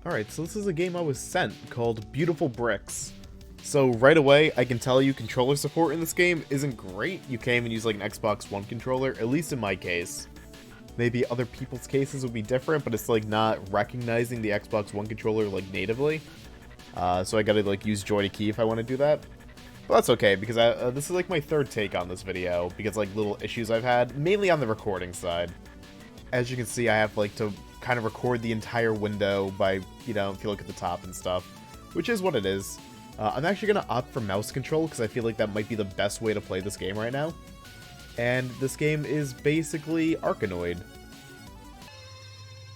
Alright, so this is a game I was sent called Beautiful Bricks. So right away, I can tell you controller support in this game isn't great. You can't even use like an Xbox One controller, at least in my case. Maybe other people's cases would be different, but it's like not recognizing the Xbox One controller like natively. So I gotta like use Joy to Key if I want to do that. But that's okay, because this is like my third take on this video, because like little issues I've had, mainly on the recording side. As you can see, I have like to kind of record the entire window by, you know, if you look at the top and stuff, which is what it is. I'm actually going to opt for mouse control because I feel like that might be the best way to play this game right now. And this game is basically Arkanoid,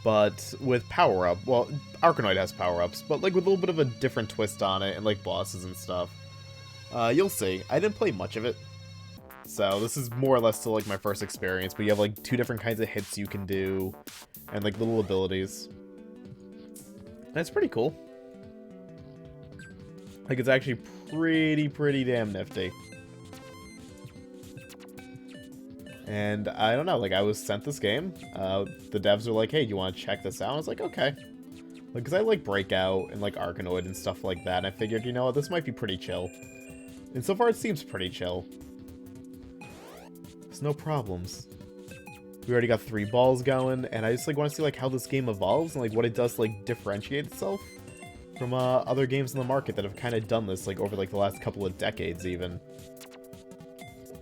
but with power-up. Well, Arkanoid has power-ups, but like with a little bit of a different twist on it and like bosses and stuff. You'll see. I didn't play much of it, so this is more or less still like my first experience, but you have like two different kinds of hits you can do, and like little abilities. And it's pretty cool. Like it's actually pretty damn nifty. And I don't know, like I was sent this game. The devs were like, hey, do you want to check this out? I was like, okay. Like, because I like Breakout and like Arkanoid and stuff like that, and I figured, you know what, this might be pretty chill. And so far it seems pretty chill. There's no problems. We already got 3 balls going, and I just like want to see like how this game evolves and like what it does to like differentiate itself from other games in the market that have kind of done this like over like the last couple of decades even.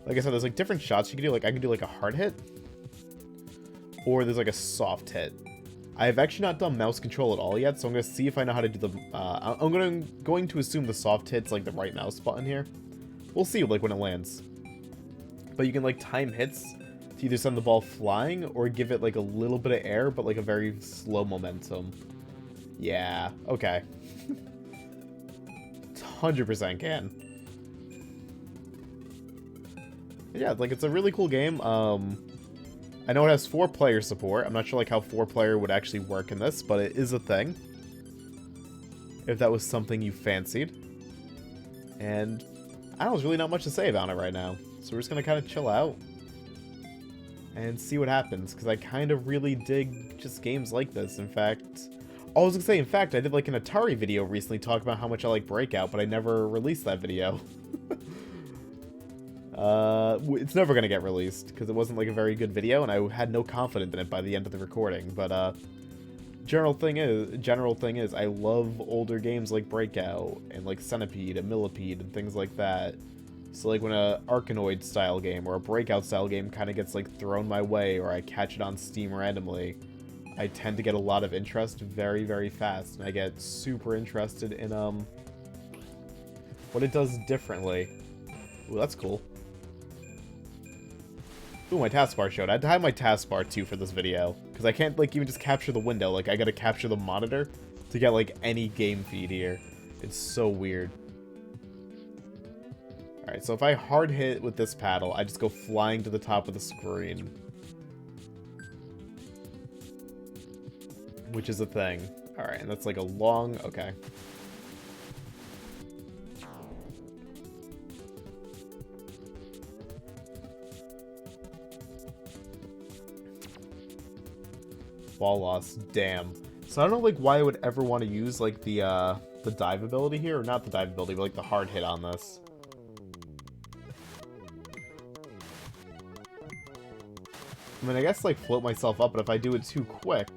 Like I said, there's like different shots you can do. Like I can do like a hard hit, or there's like a soft hit. I've actually not done mouse control at all yet, so I'm gonna see if I know how to do the. I'm going to assume the soft hit's like the right mouse button here. We'll see like when it lands. But you can like time hits to either send the ball flying or give it like a little bit of air, but like a very slow momentum. Yeah, okay. 100% can. Yeah, like it's a really cool game. I know it has 4-player support. I'm not sure like how 4-player would actually work in this, but it is a thing. If that was something you fancied. And I don't know, there's really not much to say about it right now. So we're just gonna kind of chill out and see what happens, because I kind of really dig just games like this. In fact, I was gonna say, in fact, I did like an Atari video recently talking about how much I like Breakout, but I never released that video. It's never gonna get released because it wasn't like a very good video, and I had no confidence in it by the end of the recording. But general thing is, I love older games like Breakout and like Centipede and Millipede and things like that. So like when a Arkanoid style game or a Breakout style game kind of gets like thrown my way, or I catch it on Steam randomly, I tend to get a lot of interest very fast, and I get super interested in what it does differently. Ooh, that's cool. Ooh, my taskbar showed. I had to hide my taskbar too for this video, because I can't like even just capture the window. Like I gotta capture the monitor to get like any game feed here. It's so weird. Alright, so if I hard hit with this paddle, I just go flying to the top of the screen. Which is a thing. Alright, and that's like a long... okay. Ball loss. Damn. So I don't know like why I would ever want to use like the dive ability here, or not the dive ability, but like the hard hit on this. I mean, I guess like float myself up, but if I do it too quick,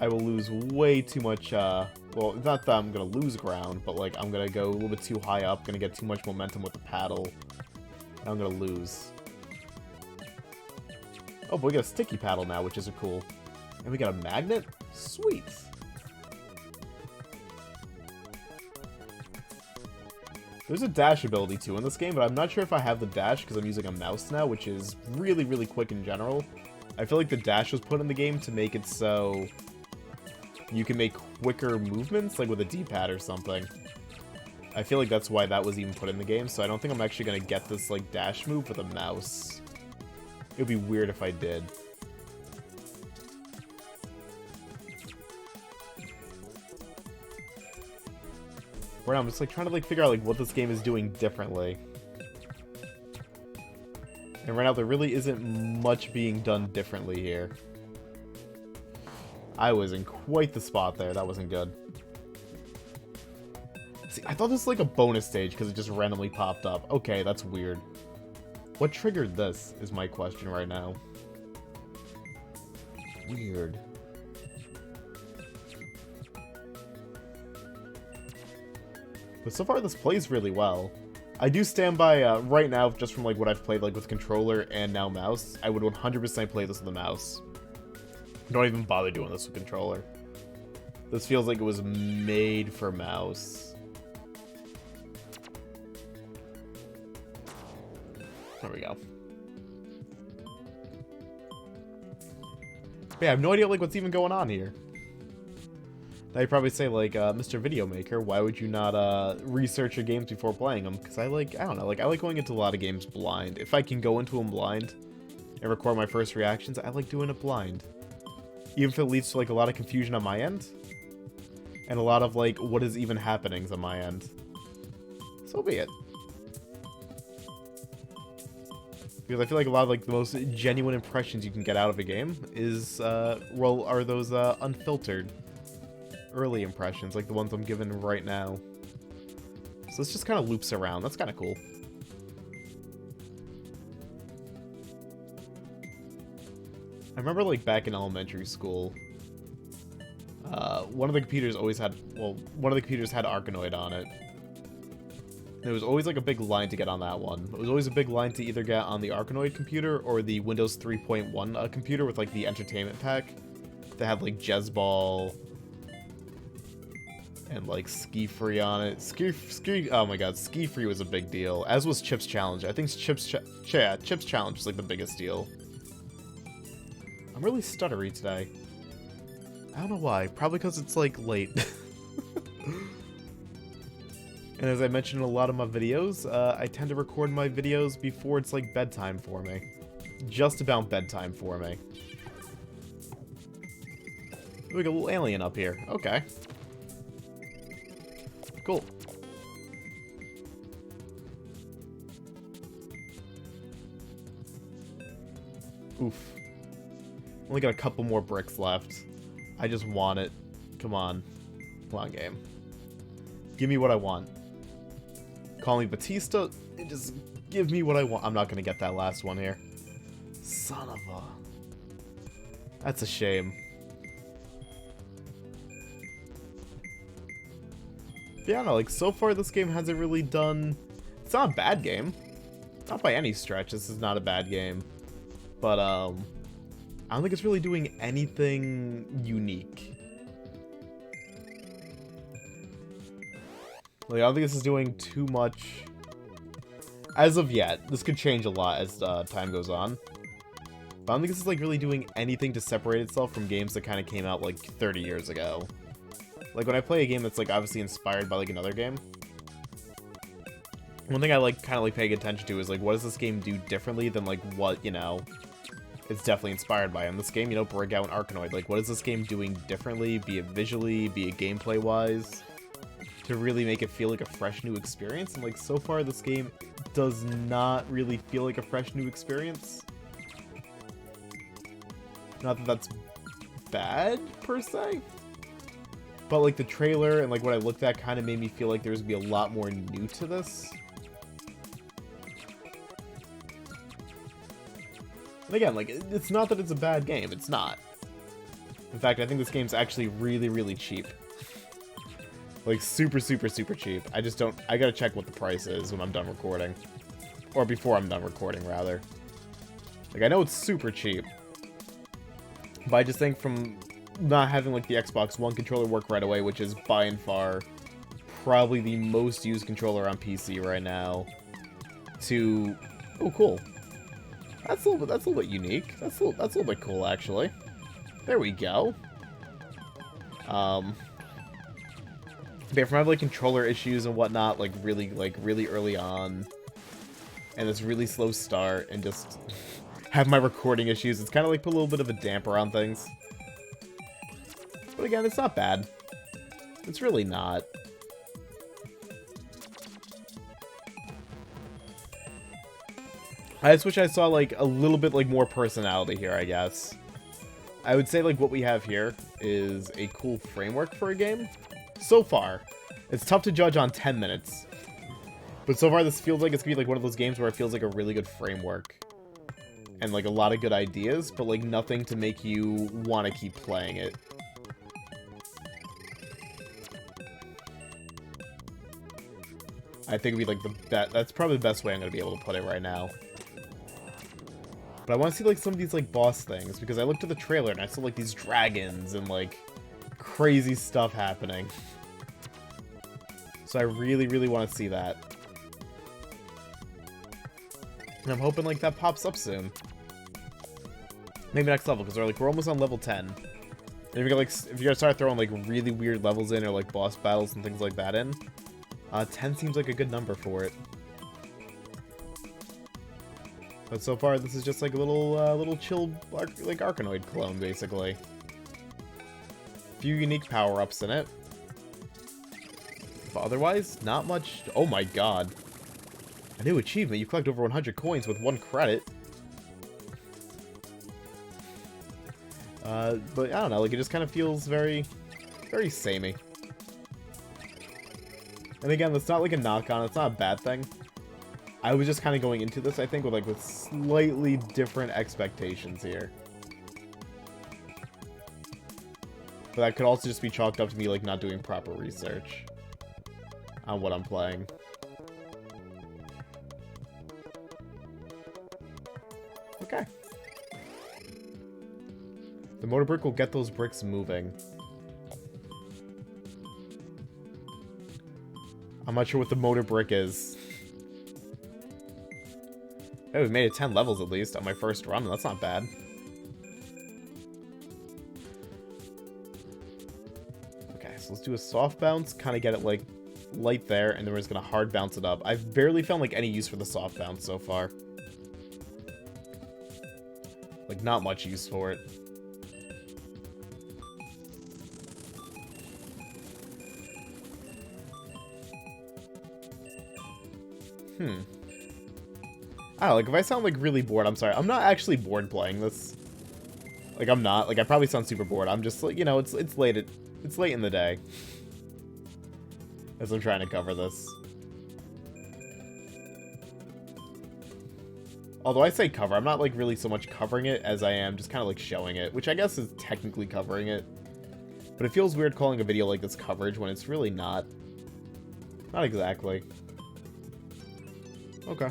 I will lose way too much, well, it's not that I'm gonna lose ground, but like I'm gonna go a little bit too high up, gonna get too much momentum with the paddle, and I'm gonna lose. Oh, but we got a sticky paddle now, which is cool. And we got a magnet? Sweet! There's a dash ability too in this game, but I'm not sure if I have the dash because I'm using a mouse now, which is really quick in general. I feel like the dash was put in the game to make it so you can make quicker movements, like with a D-pad or something. I feel like that's why that was even put in the game, so I don't think I'm actually going to get this like dash move with a mouse. It would be weird if I did. Right now, I'm just like trying to like figure out like what this game is doing differently. And right now there really isn't much being done differently here. I was in quite the spot there. That wasn't good. See, I thought this was like a bonus stage because it just randomly popped up. Okay, that's weird. What triggered this is my question right now. Weird. But so far this plays really well. I do stand by, right now, just from like what I've played like with controller and now mouse, I would 100% play this with a mouse. Don't even bother doing this with controller. This feels like it was made for mouse. There we go. But yeah, I have no idea like what's even going on here. Now you probably say like, Mr. Video Maker, why would you not research your games before playing them? Because I don't know, like I like going into a lot of games blind. If I can go into them blind and record my first reactions, I like doing it blind. Even if it leads to like a lot of confusion on my end. And a lot of like, what is even happening on my end. So be it. Because I feel like a lot of like the most genuine impressions you can get out of a game is, well, are those unfiltered early impressions, like the ones I'm given right now. So this just kind of loops around. That's kind of cool. I remember like back in elementary school, one of the computers always had, well, one of the computers had Arkanoid on it. There was always like a big line to get on that one. It was always a big line to either get on the Arkanoid computer or the Windows 3.1 computer with like the entertainment pack that had like Jezball and like Ski Free on it. Oh my god, Ski Free was a big deal, as was Chips Challenge. I think Chips Challenge was like the biggest deal. I'm really stuttery today. I don't know why. Probably because it's like late. And as I mentioned in a lot of my videos, I tend to record my videos before it's like bedtime for me. Just about bedtime for me. We got a little alien up here. Okay. Cool. Oof. Only got a couple more bricks left. I just want it. Come on. Come on, game. Give me what I want. Call me Batista, and just give me what I want. I'm not gonna get that last one here. Son of a... That's a shame. But yeah, I don't know, like, so far this game hasn't really done... It's not a bad game. Not by any stretch, this is not a bad game. But, I don't think it's really doing anything unique. Like, I don't think this is doing too much as of yet. This could change a lot as time goes on. But I don't think this is like really doing anything to separate itself from games that kind of came out like 30 years ago. Like when I play a game that's like obviously inspired by like another game, one thing I like kind of like paying attention to is like, what does this game do differently than like what, you know, it's definitely inspired by. In this game, you know, Breakout and Arkanoid, like what is this game doing differently, be it visually, be it gameplay wise, to really make it feel like a fresh new experience? And like so far this game does not really feel like a fresh new experience. Not that that's bad per se, but like the trailer and like what I looked at kind of made me feel like there's gonna be a lot more new to this. And again, like it's not that it's a bad game, it's not. In fact, I think this game's actually really, really cheap. Like, super, super, super cheap. I just don't... I gotta check what the price is when I'm done recording. Or before I'm done recording, rather. Like, I know it's super cheap. But I just think from not having, like, the Xbox One controller work right away, which is by and far probably the most used controller on PC right now, to... Oh, cool. That's a little bit unique. That's a little bit cool, actually. There we go. Yeah, from having like controller issues and whatnot, like really early on, and this really slow start, and just have my recording issues, it's kind of like put a little bit of a damper on things. But again, it's not bad. It's really not. I just wish I saw like a little bit like more personality here, I guess. I would say like what we have here is a cool framework for a game. So far. It's tough to judge on 10 minutes. But so far this feels like it's gonna be like one of those games where it feels like a really good framework. And like a lot of good ideas, but like nothing to make you want to keep playing it. I think it'd be like that's probably the best way I'm gonna be able to put it right now. But I want to see like some of these like boss things, because I looked at the trailer and I saw like these dragons and like crazy stuff happening. So I really, really want to see that. And I'm hoping like that pops up soon. Maybe next level, because we're almost on level 10. And if you're like, if you're gonna start throwing like really weird levels in, or like boss battles and things like that in, 10 seems like a good number for it. But so far, this is just like a little chill like Arkanoid clone, basically. Few unique power-ups in it. But otherwise, not much. Oh my god. A new achievement. You collect over 100 coins with 1 credit. But I don't know, like it just kind of feels very, very samey. And again, that's not like a knock-on, it's not a bad thing. I was just kind of going into this, I think, with slightly different expectations here. But that could also just be chalked up to me like not doing proper research on what I'm playing. Okay. The motor brick will get those bricks moving. I'm not sure what the motor brick is. Oh, we made it 10 levels at least on my first run. That's not bad. Okay, so let's do a soft bounce. Kind of get it like light there, and then we're just gonna hard bounce it up. I've barely found like any use for the soft bounce so far. Like not much use for it. I don't know, like, if I sound, like, really bored, I'm sorry. I'm not actually bored playing this. Like, I'm not. Like, I probably sound super bored. I'm just, like, you know, it's late in the day. As I'm trying to cover this. Although I say cover, I'm not, like, really so much covering it as I am just kind of, like, showing it. Which I guess is technically covering it. But it feels weird calling a video like this coverage when it's really not. Not exactly. Okay.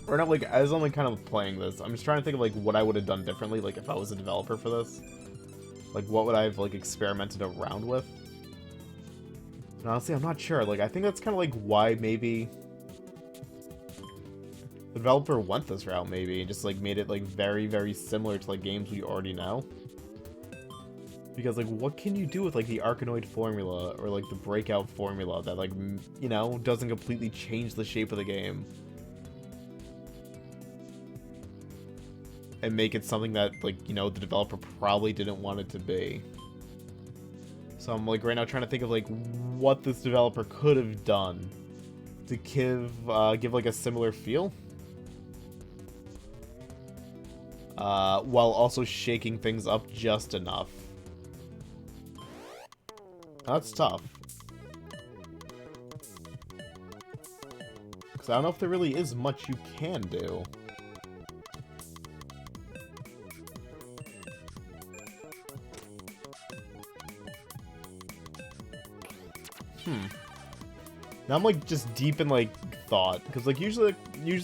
Or not, like, as I'm like, kind of playing this, I'm just trying to think of like what I would have done differently, like if I was a developer for this. Like what would I have like experimented around with? And honestly, I'm not sure. Like I think that's kind of like why maybe the developer went this route, maybe, and just like made it like very, very similar to like games we already know. Because, like, what can you do with, like, the Arkanoid formula, or, like, the Breakout formula that, like, you know, doesn't completely change the shape of the game? And make it something that, like, you know, the developer probably didn't want it to be. So I'm, like, right now trying to think of, like, what this developer could have done to give, like, a similar feel. While also shaking things up just enough. That's tough. Because I don't know if there really is much you can do. Now I'm like just deep in like thought. Because like usually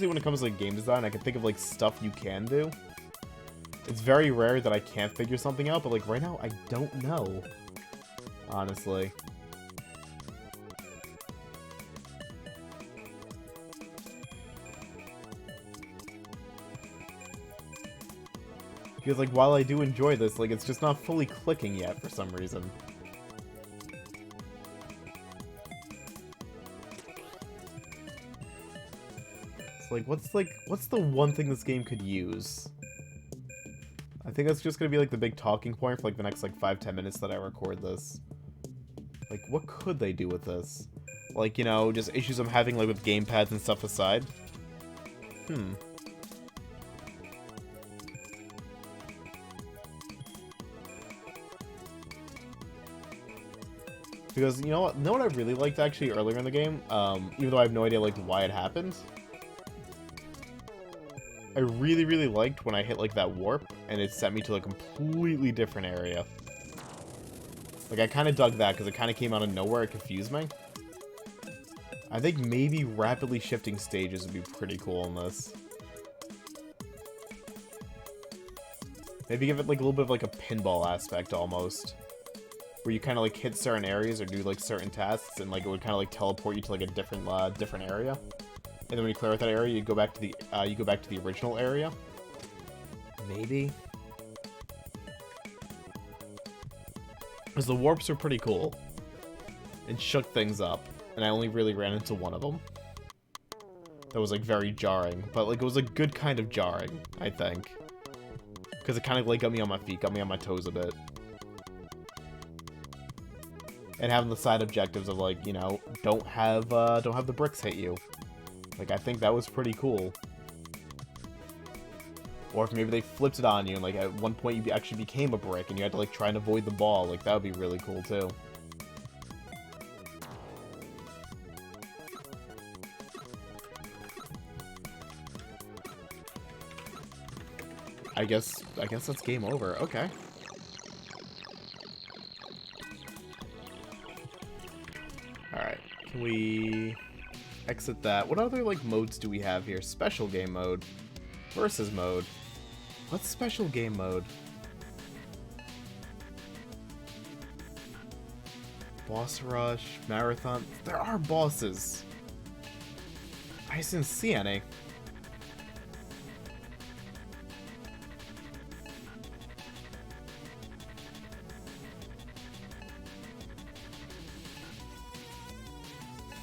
when it comes to like game design, I can think of like stuff you can do. It's very rare that I can't figure something out, but like right now I don't know. Honestly. Because, like, while I do enjoy this, like, it's just not fully clicking yet for some reason. It's like, what's the one thing this game could use? I think that's just gonna be, like, the big talking point for, like, the next, like, 5-10 minutes that I record this. Like, what could they do with this? Like, you know, just issues I'm having, like, with gamepads and stuff aside? Because, you know what I really liked actually earlier in the game? Even though I have no idea, like, why it happened? I really, really liked when I hit, like, that warp, and it sent me to a completely different area. Like, I kind of dug that, because it kind of came out of nowhere, it confused me. I think maybe rapidly shifting stages would be pretty cool in this. Maybe give it, like, a little bit of, like, a pinball aspect, almost. Where you kind of, like, hit certain areas or do, like, certain tasks, and, like, it would kind of, like, teleport you to, like, a different area. And then when you clear out that area, you go back to the original area. Maybe. Because the warps are pretty cool. And shook things up. And I only really ran into one of them. That was, like, very jarring. But, like, it was a good kind of jarring, I think. Because it kind of, like, got me on my feet, got me on my toes a bit. And having the side objectives of, like, you know, don't have the bricks hit you. Like, I think that was pretty cool. Or if maybe they flipped it on you, and, like, at one point you actually became a brick, and you had to, like, try and avoid the ball. Like, that would be really cool, too. I guess that's game over. Okay. Alright. Can we exit that? What other, like, modes do we have here? Special game mode. Versus mode. What's special game mode? Boss rush. Marathon. There are bosses. I just didn't see any.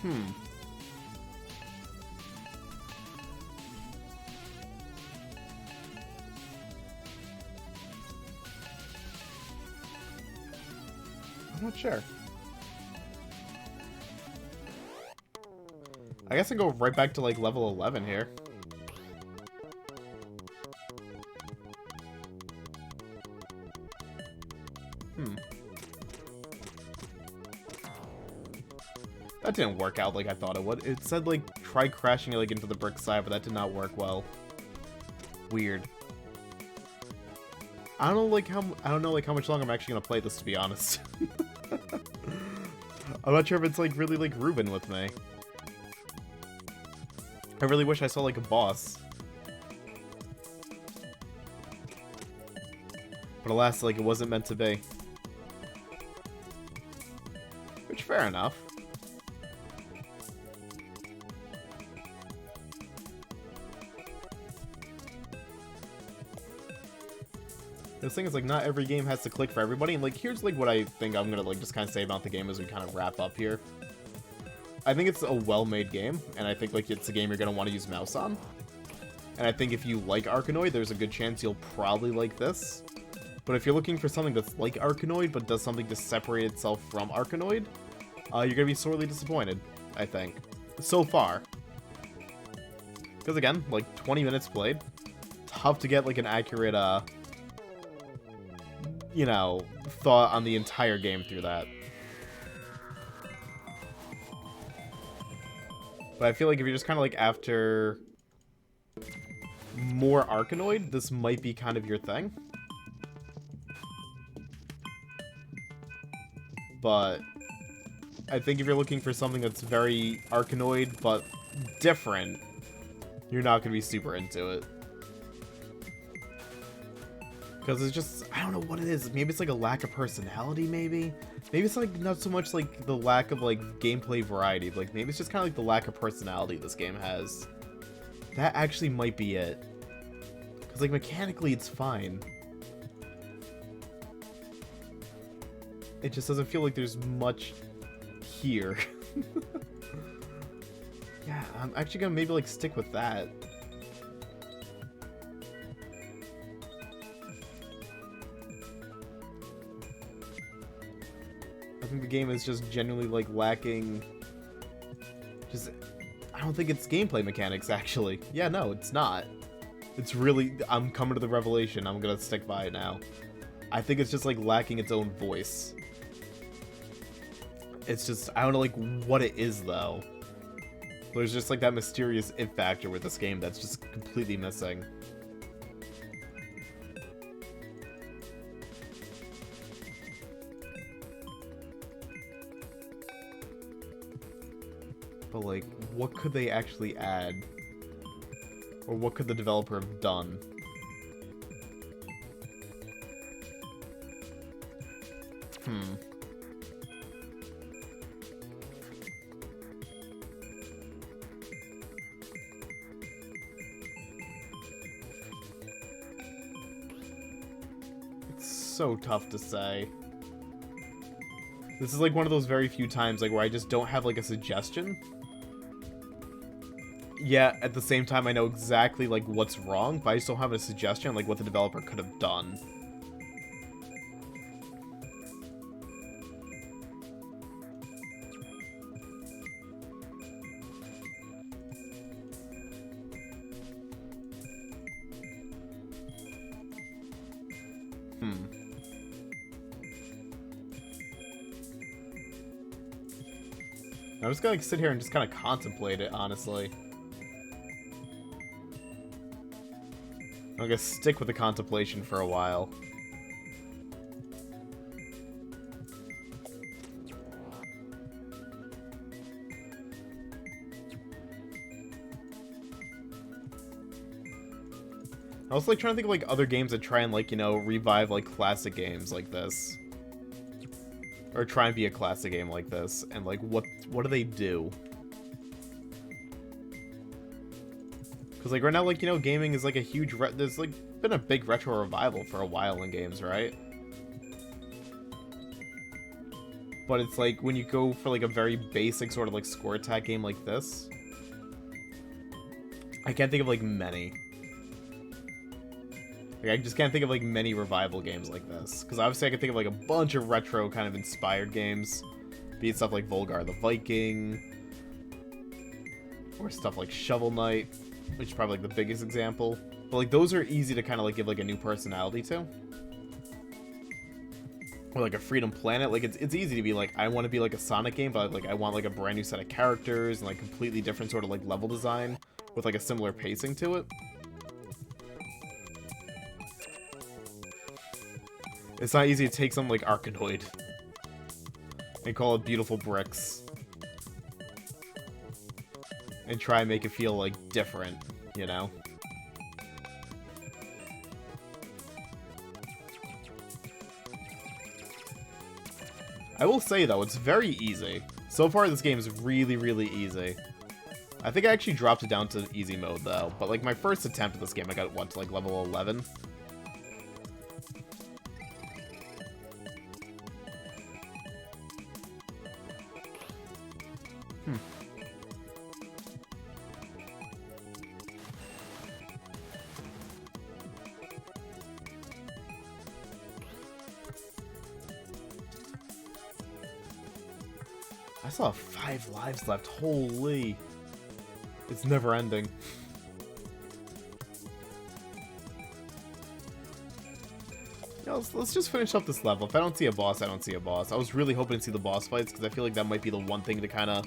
I'm not sure. I guess I go right back to, like, level 11 here. That didn't work out like I thought it would. It said, like, try crashing it, like, into the brick side, but that did not work well. Weird. I don't know, like, how much longer I'm actually gonna play this, to be honest. I'm not sure if it's, like, really, like, Ruben with me. I really wish I saw, like, a boss. But alas, like, it wasn't meant to be. Which, fair enough. This thing is, like, not every game has to click for everybody, and, like, here's, like, what I think I'm gonna, like, just kind of say about the game as we kind of wrap up here. I think it's a well-made game, and I think, like, it's a game you're gonna want to use mouse on. And I think if you like Arkanoid, there's a good chance you'll probably like this. But if you're looking for something that's like Arkanoid, but does something to separate itself from Arkanoid, you're gonna be sorely disappointed, I think. So far. Because, again, like, 20 minutes played. Tough to get, like, an accurate, you know, thought on the entire game through that. But I feel like if you're just kind of, like, after more Arkanoid, this might be kind of your thing. But I think if you're looking for something that's very Arkanoid, but different, you're not going to be super into it. Because it's just, I don't know what it is. Maybe it's like a lack of personality, maybe? Maybe it's like not so much like the lack of like gameplay variety. Like maybe it's just kind of like the lack of personality this game has. That actually might be it. Because like mechanically it's fine. It just doesn't feel like there's much here. Yeah, I'm actually gonna maybe like stick with that. I think the game is just genuinely, like, lacking... I don't think it's gameplay mechanics, actually. Yeah, no, it's not. It's really... I'm coming to the revelation. I'm gonna stick by it now. I think it's just, like, lacking its own voice. It's just, I don't know, like, what it is, though. There's just, like, that mysterious it factor with this game that's just completely missing. But, like, what could they actually add? Or what could the developer have done? It's so tough to say. This is like one of those very few times like where I just don't have like a suggestion. Yeah, at the same time I know exactly like what's wrong, but I just don't have a suggestion like what the developer could have done. I'm just gonna like sit here and just kind of contemplate it, honestly. I'm gonna stick with the contemplation for a while. I was like trying to think of like other games that try and like, you know, revive like classic games like this. Or try and be a classic game like this, and like what do they do? Because like right now, like, you know, gaming is like a huge there's like been a big retro revival for a while in games, right? But it's like when you go for like a very basic sort of like score attack game like this, I can't think of like many. Like, I just can't think of like many revival games like this. Because obviously I can think of like a bunch of retro kind of inspired games. Be it stuff like Volgar the Viking. Or stuff like Shovel Knight. Which is probably like the biggest example. But like those are easy to kind of like give like a new personality to. Or like a Freedom Planet. Like it's easy to be like, I want to be like a Sonic game, but like I want like a brand new set of characters and like completely different sort of like level design. With like a similar pacing to it. It's not easy to take something like Arkanoid and call it Beautiful Bricks and try and make it feel like different, you know? I will say though, it's very easy. So far this game is really, really easy. I think I actually dropped it down to easy mode though, but like my first attempt at this game I got what, to like level 11? I still have 5 lives left. Holy. It's never ending. You know, let's just finish up this level. If I don't see a boss, I don't see a boss. I was really hoping to see the boss fights because I feel like that might be the one thing to kind of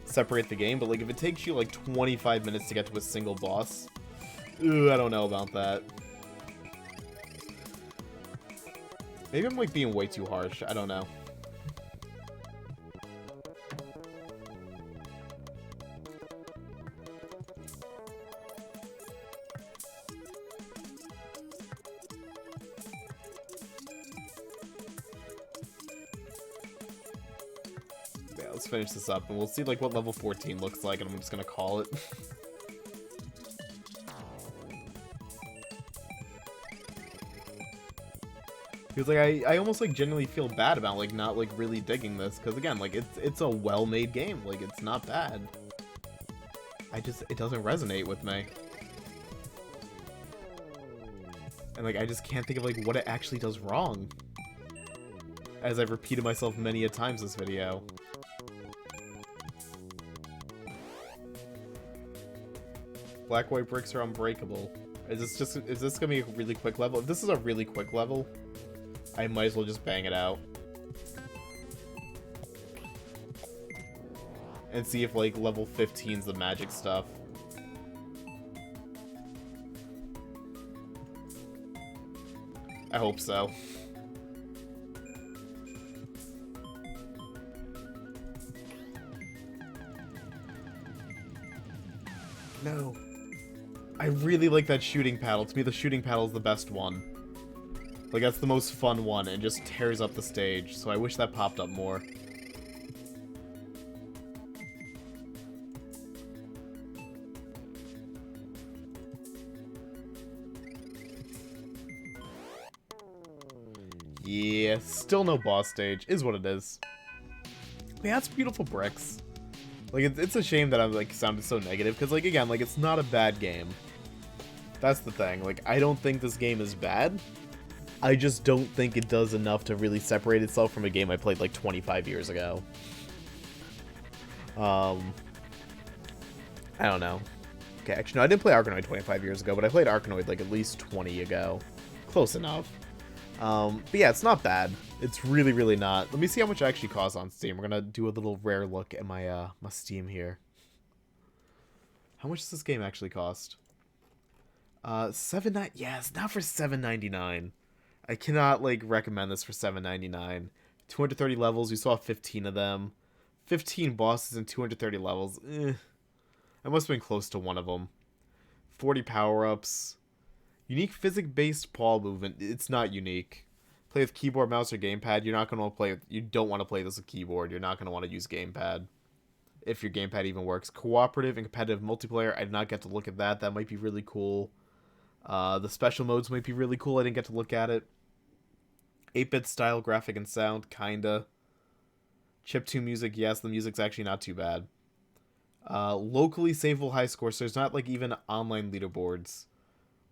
separate the game. But like if it takes you like 25 minutes to get to a single boss, I don't know about that. Maybe I'm like being way too harsh. I don't know. Let's finish this up, and we'll see like what level 14 looks like, and I'm just gonna call it. Because like I almost like genuinely feel bad about like not like really digging this, because again like it's a well-made game, like it's not bad. It doesn't resonate with me. And like I just can't think of like what it actually does wrong. As I've repeated myself many a times this video. Black white bricks are unbreakable. Is this gonna be a really quick level? If this is a really quick level, I might as well just bang it out. and see if, like, level 15's the magic stuff. I hope so. No. I really like that shooting paddle. To me, the shooting paddle is the best one. Like, that's the most fun one, and just tears up the stage, so I wish that popped up more. Yeah, still no boss stage, is what it is. Yeah, it's beautiful bricks. Like, it's a shame that I'm, like, sounded so negative, because, like, again, like, it's not a bad game. That's the thing. Like, I don't think this game is bad. I just don't think it does enough to really separate itself from a game I played, like, 25 years ago. I don't know. Okay, actually, no, I didn't play Arkanoid 25 years ago, but I played Arkanoid, like, at least 20 ago. Close enough. But yeah, it's not bad. It's really, really not. Let me see how much it actually costs on Steam. We're gonna do a little rare look at my my Steam here. How much does this game actually cost? Yes, not for $7.99. I cannot, like, recommend this for $7.99. 230 levels. We saw 15 of them. 15 bosses and 230 levels. I must have been close to one of them. 40 power-ups. Unique physics-based paw movement. It's not unique. Play with keyboard, mouse, or gamepad. You're not going to play. You don't want to play this with keyboard. You're not going to want to use gamepad. If your gamepad even works. Cooperative and competitive multiplayer. I did not get to look at that. That might be really cool. The special modes might be really cool. I didn't get to look at it. 8-bit style, graphic, and sound. Kinda. Chiptune music. Yes, the music's actually not too bad. Locally savable high score. So there's not, like, even online leaderboards,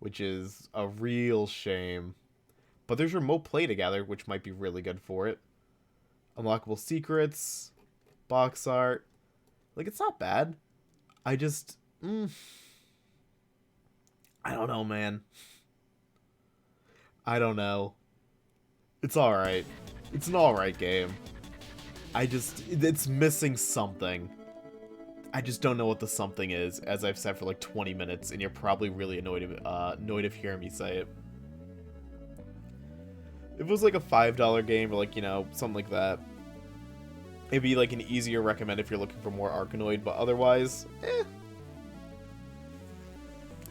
which is a real shame. But there's remote play together, which might be really good for it. Unlockable secrets. Box art. Like, it's not bad. I just... I don't know, man. I don't know. It's alright. It's an alright game. It's missing something. I just don't know what the something is, as I've said for like 20 minutes, and you're probably really annoyed of hearing me say it. If it was like a $5 game, or like, you know, something like that, it'd be like an easier recommend if you're looking for more Arkanoid, but otherwise,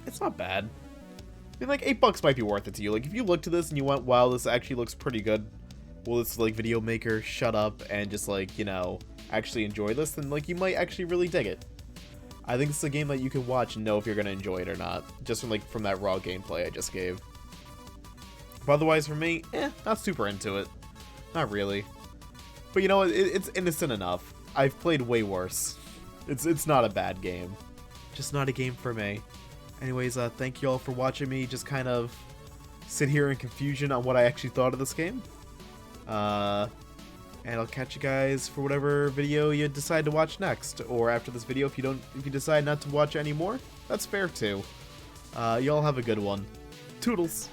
it's not bad. I mean, like, $8 might be worth it to you. Like, if you looked at this and you went, wow, this actually looks pretty good, will this, like, video maker shut up and just, like, you know, actually enjoy this, then, like, you might actually really dig it. I think it's a game that you can watch and know if you're gonna enjoy it or not, just from, like, from that raw gameplay I just gave. But otherwise, for me, not super into it. Not really. But, you know, it's innocent enough. I've played way worse. It's not a bad game. Just not a game for me. Anyways, thank you all for watching me just kind of sit here in confusion on what I actually thought of this game. And I'll catch you guys for whatever video you decide to watch next, or after this video if you decide not to watch anymore, that's fair too. Y'all have a good one. Toodles!